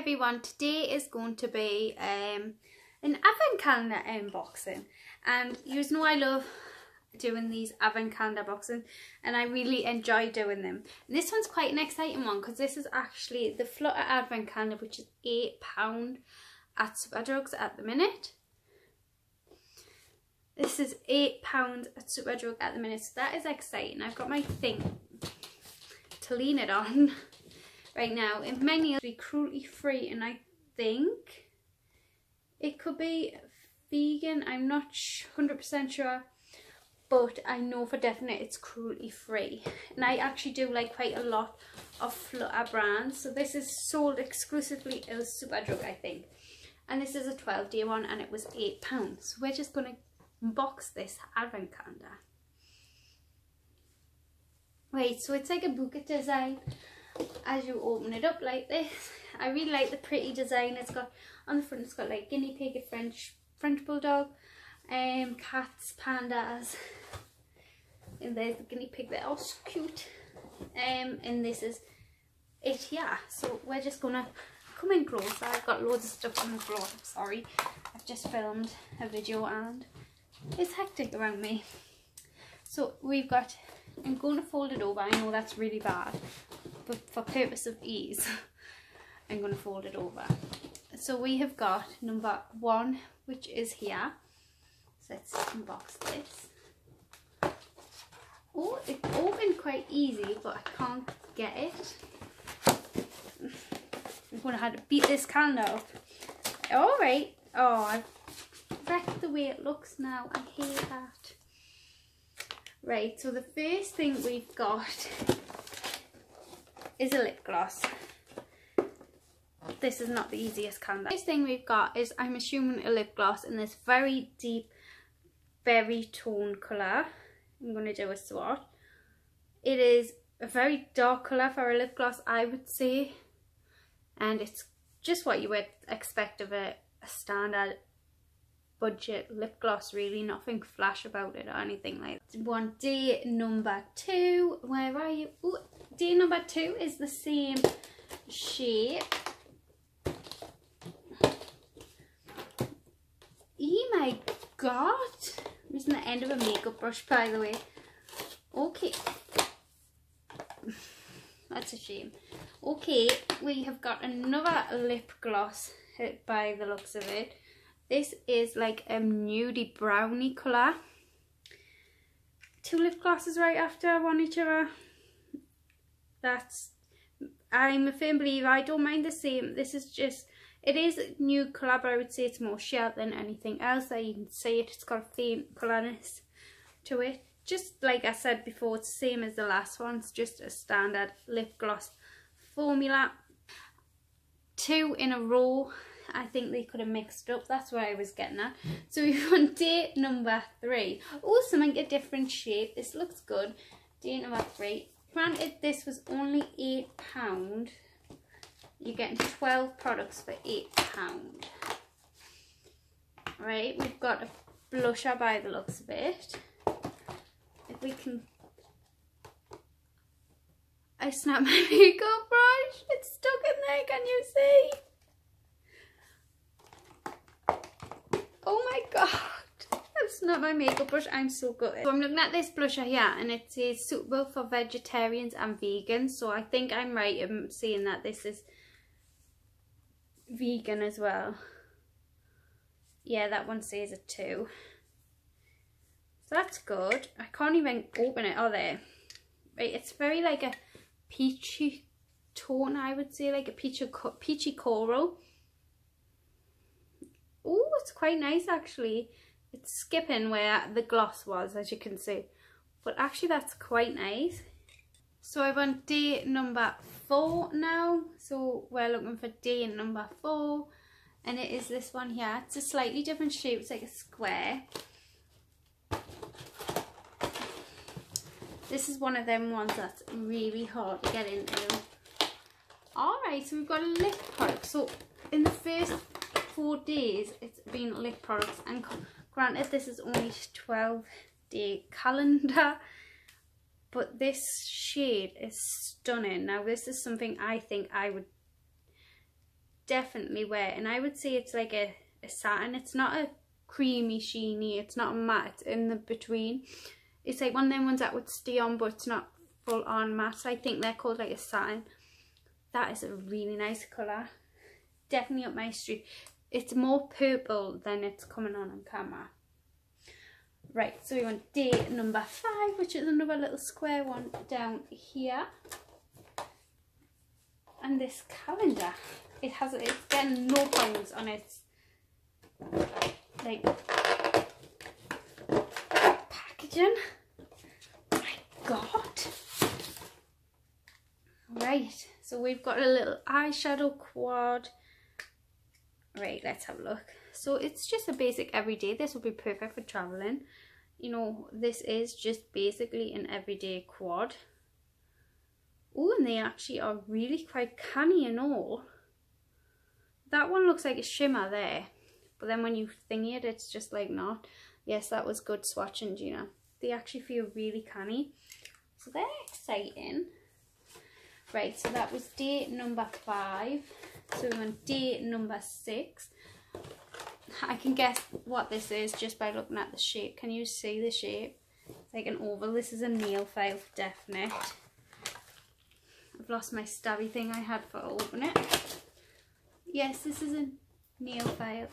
everyone, today is going to be an advent calendar unboxing, and you know I love doing these advent calendar boxing and I really enjoy doing them. And this one's quite an exciting one because this is actually the Flutter advent calendar, which is £8 at Superdrug at the minute. This is £8 at Superdrug at the minute, so that is exciting. I've got my thing to lean it on right now. It may be cruelty free, and I think it could be vegan. I'm not 100% sure, but I know for definite it's cruelty free. And I actually do like quite a lot of Flutter brands, so this is sold exclusively at Superdrug, I think. And this is a 12-day one, and it was £8. So we're just going to unbox this advent calendar. Right, so it's like a bouquet design as you open it up like this. I really like the pretty design. It's got on the front, it's got like guinea pig, a French bulldog, cats, pandas, and there's the guinea pig there. Oh, so cute. And this is it here. So we're just gonna come in closer. I've got loads of stuff on the floor. Sorry, I've just filmed a video and it's hectic around me. So we've got, I'm going to fold it over. I know that's really bad, but for purpose of ease, I'm going to fold it over. So we have got number 1, which is here. So let's unbox this. Oh, it opened quite easy, but I can't get it. I'm going to have to beat this calendar up. Alright. Oh, I've wrecked the way it looks now. I hate that. Right, so the first thing we've got is a lip gloss. This is not the easiest calendar. The first thing we've got is, I'm assuming, a lip gloss in this very deep, berry tone colour. I'm going to do a swatch. It is a very dark colour for a lip gloss, I would say. And it's just what you would expect of a standard budget lip gloss, really. Nothing flash about it or anything like that. Day number 2. Where are you? Ooh, day number 2 is the same shape. Oh my god. I'm using the end of a makeup brush, by the way. Okay. That's a shame. Okay, we have got another lip gloss by the looks of it. This is like a nudie brownie colour. 2 lip glosses right after one each other. I'm a firm believer. I don't mind the same. This is just, it is a nude colour, but I would say it's more shell than anything else. There you can see it. It's got a faint colourness to it. Just like I said before, it's the same as the last one. It's just a standard lip gloss formula. 2 in a row. I think they could have mixed up. That's what I was getting at. So we've on day number 3. Oh, something a different shape. This looks good. Day number 3. Granted, this was only £8. You're getting 12 products for £8. Right, we've got a blusher by the looks of it. If we can... I snapped my makeup brush. It's stuck in there, can you see? Oh my god, that's not my makeup brush. I'm so good. So I'm looking at this blusher here, and it says suitable for vegetarians and vegans. So I think I'm right in saying that this is vegan as well. Yeah, that one says it too. So that's good. I can't even open it. Oh, there. Right, it's very like a peachy tone, I would say, like a peachy coral. Oh, it's quite nice actually. It's skipping where the gloss was, as you can see. But actually that's quite nice. So I'm on day number 4 now. So we're looking for day number 4. And it is this one here. It's a slightly different shape. It's like a square. This is one of them ones that's really hard to get into. Alright, so we've got a lip product. So in the first 4 days it's been lip products, and granted this is only 12-day calendar, but this shade is stunning. Now this is something I think I would definitely wear, and I would say it's like a satin. It's not a creamy sheeny, it's not a matte, it's in the between. It's like one of them ones that would stay on but it's not full on matte. So I think they're called like a satin. That is a really nice colour, definitely up my street. It's more purple than it's coming on camera. Right, so we want day number 5, which is another little square one down here. And this calendar, it's getting no pounds on its like packaging. My God. Right, so we've got a little eyeshadow quad. Right, let's have a look. So it's just a basic everyday. This would be perfect for traveling. You know, this is just basically an everyday quad. Oh, and they actually are really quite canny and all. That one looks like a shimmer there, but then when you thingy it, it's just like not. Yes, that was good swatching, Gina. They actually feel really canny, so they're exciting. Right, so that was day number 5. So we're on day number 6. I can guess what this is just by looking at the shape. Can you see the shape? It's like an oval. This is a nail file for definite. I've lost my stabby thing I had for opening it. Yes, this is a nail file.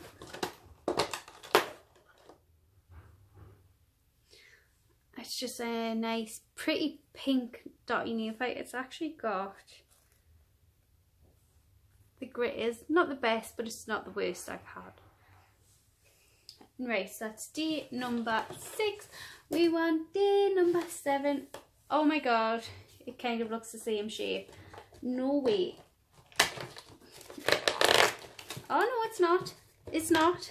It's just a nice, pretty pink dotty nail file. It's actually got... The grit is not the best, but it's not the worst I've had. Right, so that's day number 6. We want day number 7. Oh my God, it kind of looks the same shape. No way. Oh no, it's not. It's not.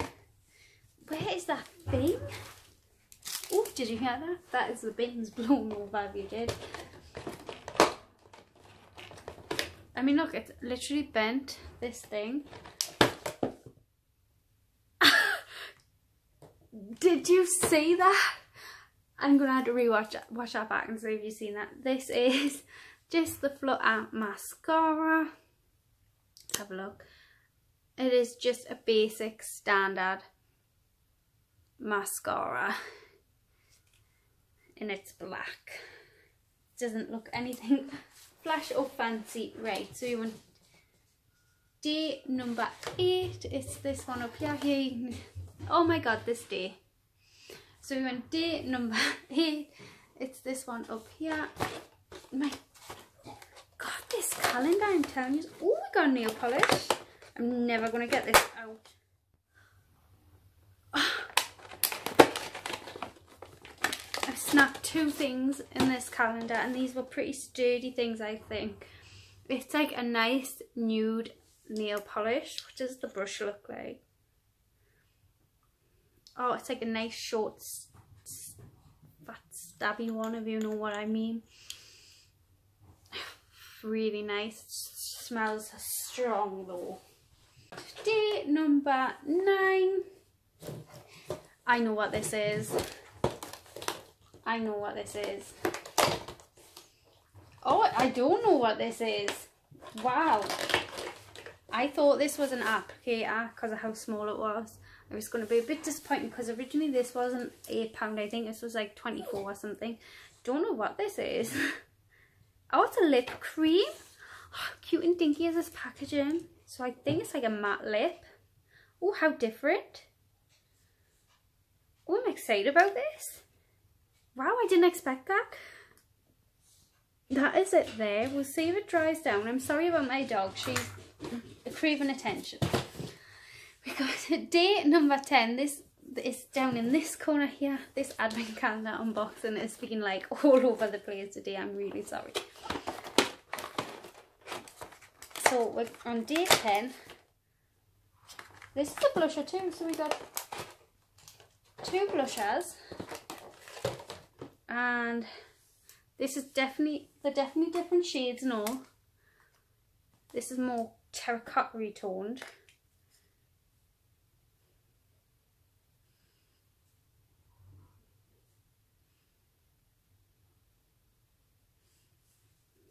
Where is that thing? Oh, did you hear that? That is the bins blown over if you did. I mean, look, it's literally bent, this thing. Did you see that? I'm going to have to watch that back and see if you've seen that. This is just the Flutter mascara. Let's have a look. It is just a basic standard mascara. And it's black. It doesn't look anything flash or fancy. Right, so you want day number 8. It's this one up here. Oh my God, this day. So we went day number 8. It's this one up here. My God, this calendar, I'm telling you. Oh, we got nail polish. I'm never going to get this out. I've snapped 2 things in this calendar, and these were pretty sturdy things, I think. It's like a nice nude nail polish. What does the brush look like? Oh, it's like a nice short, fat, stabby one, if you know what I mean. Really nice. Smells strong though. Day number 9. I know what this is. I know what this is. Oh, I don't know what this is. Wow. I thought this was an applicator because of how small it was. I was going to be a bit disappointed because originally this wasn't £8. I think this was like 24 or something. Don't know what this is. Oh, it's a lip cream. Oh, cute and dinky is this packaging. So I think it's like a matte lip. Oh, how different. Oh, I'm excited about this. Wow, I didn't expect that. That is it there. We'll see if it dries down. I'm sorry about my dog. She's craving attention. We got day number 10. This is down in this corner here. This advent calendar unboxing has been like all over the place today. I'm really sorry. So we're on day 10. This is a blusher too. So we got 2 blushers. And this is definitely different shades and all. This is more terracotta-y toned.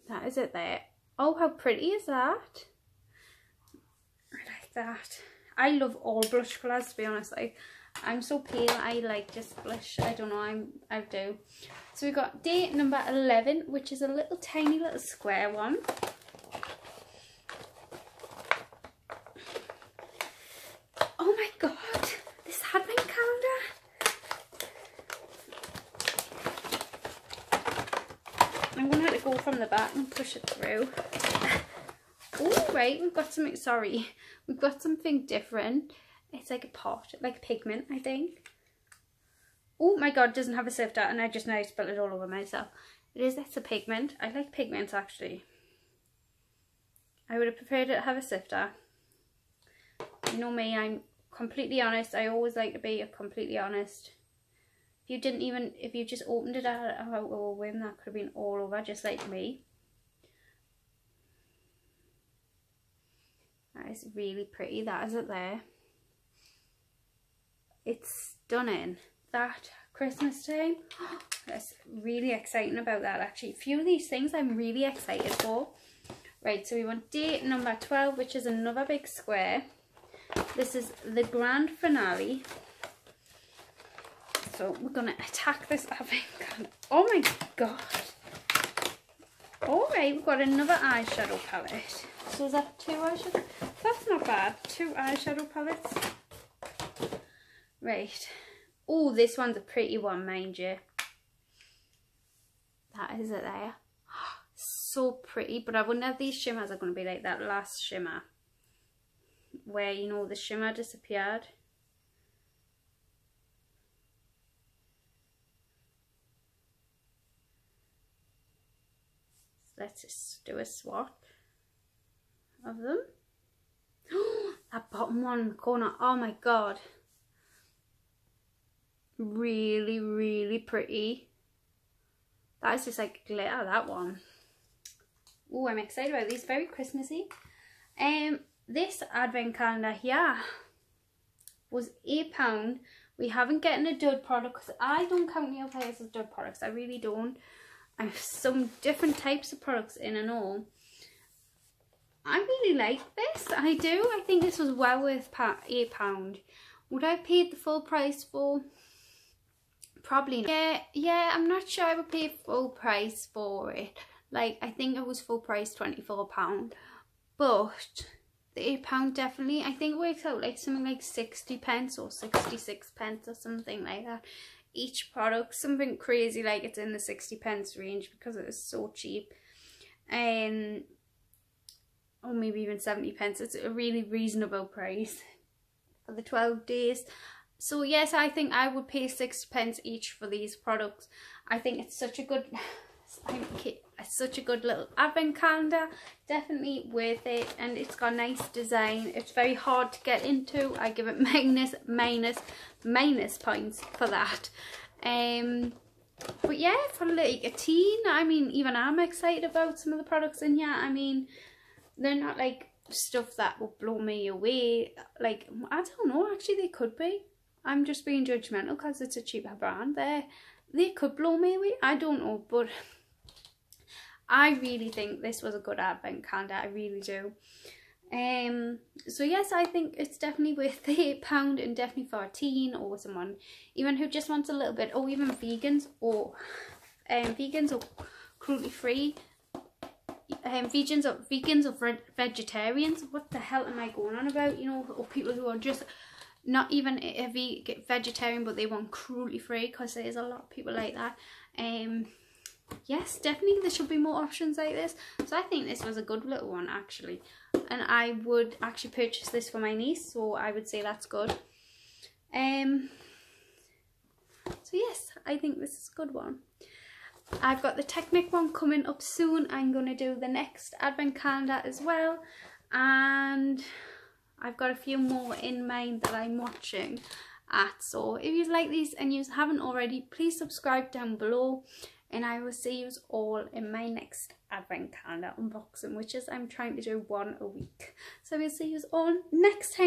That is it there. Oh, how pretty is that? I that. I love all blush colours, to be honest. Like, I'm so pale, I like just blush. I don't know, I do. So we got day number 11, which is a little tiny little square one. Oh my god, this advent calendar. I'm going to have to go from the back and push it through. Oh, right, we've got something, sorry. We've got something different. It's like a pot, like a pigment, I think. Oh my god, it doesn't have a sifter, and I just now spilled it all over myself. It's a pigment. I like pigments, actually. I would have preferred it to have a sifter. You know me, I'm completely honest. I always like to be completely honest. If you just opened it out of a whim, that could have been all over, just like me. That is really pretty, that is it there. It's stunning. That Christmas time, that's really exciting about that actually. A few of these things I'm really excited for. Right, so we want day number 12, which is another big square. This is the grand finale. So we're going to attack this advent calendar. Oh my god. Alright, we've got another eyeshadow palette. So is that 2 eyeshadow? That's not bad. 2 eyeshadow palettes. Right. Oh, this one's a pretty one, mind you. That is it there. So pretty, but I wonder if these shimmers are going to be like that last shimmer. Where, you know, the shimmer disappeared. Let's just do a swatch of them. That bottom one in the corner, oh my god. Really, really pretty. That is just like glitter, that one. Oh, I'm excited about these, very Christmassy. This advent calendar here was £8. We haven't gotten a dud product because I don't count nail polish as dud products, I really don't. I have some different types of products in and all. I really like this, I do. I think this was well worth £8. Would I have paid the full price for? Probably not. Yeah, I'm not sure I would pay full price for it. Like, I think it was full price £24. But the £8 definitely, I think it works out like something like 60 pence or 66 pence or something like that. Each product, something crazy like it's in the 60 pence range because it is so cheap. Or maybe even 70 pence. It's a really reasonable price for the 12 days. So yes, I think I would pay 60 pence each for these products. I think it's such a good, little advent calendar. Definitely worth it, and it's got a nice design. It's very hard to get into. I give it minus points for that. But yeah, for like a teen, I mean, even I'm excited about some of the products in here. I mean, they're not like stuff that will blow me away. Like, I don't know, actually they could be. I'm just being judgmental because it's a cheaper brand. They could blow me away, I don't know, but I really think this was a good advent calendar, I really do. So yes, I think it's definitely worth the £8, and definitely for a teen or someone even who just wants a little bit, or even vegans or cruelty free. Vegans or vegetarians. What the hell am I going on about? You know, or people who are just not even a vegetarian but they want cruelty free, because there's a lot of people like that. Yes, definitely there should be more options like this. So I think this was a good little one actually, and I would actually purchase this for my niece, so I would say that's good. So yes, I think this is a good one. I've got the Technic one coming up soon. I'm going to do the next advent calendar as well, and I've got a few more in mind that I'm watching at. So if you like these and you haven't already, please subscribe down below, and I will see you all in my next advent calendar unboxing, which is I'm trying to do one a week. So we'll see you all next time.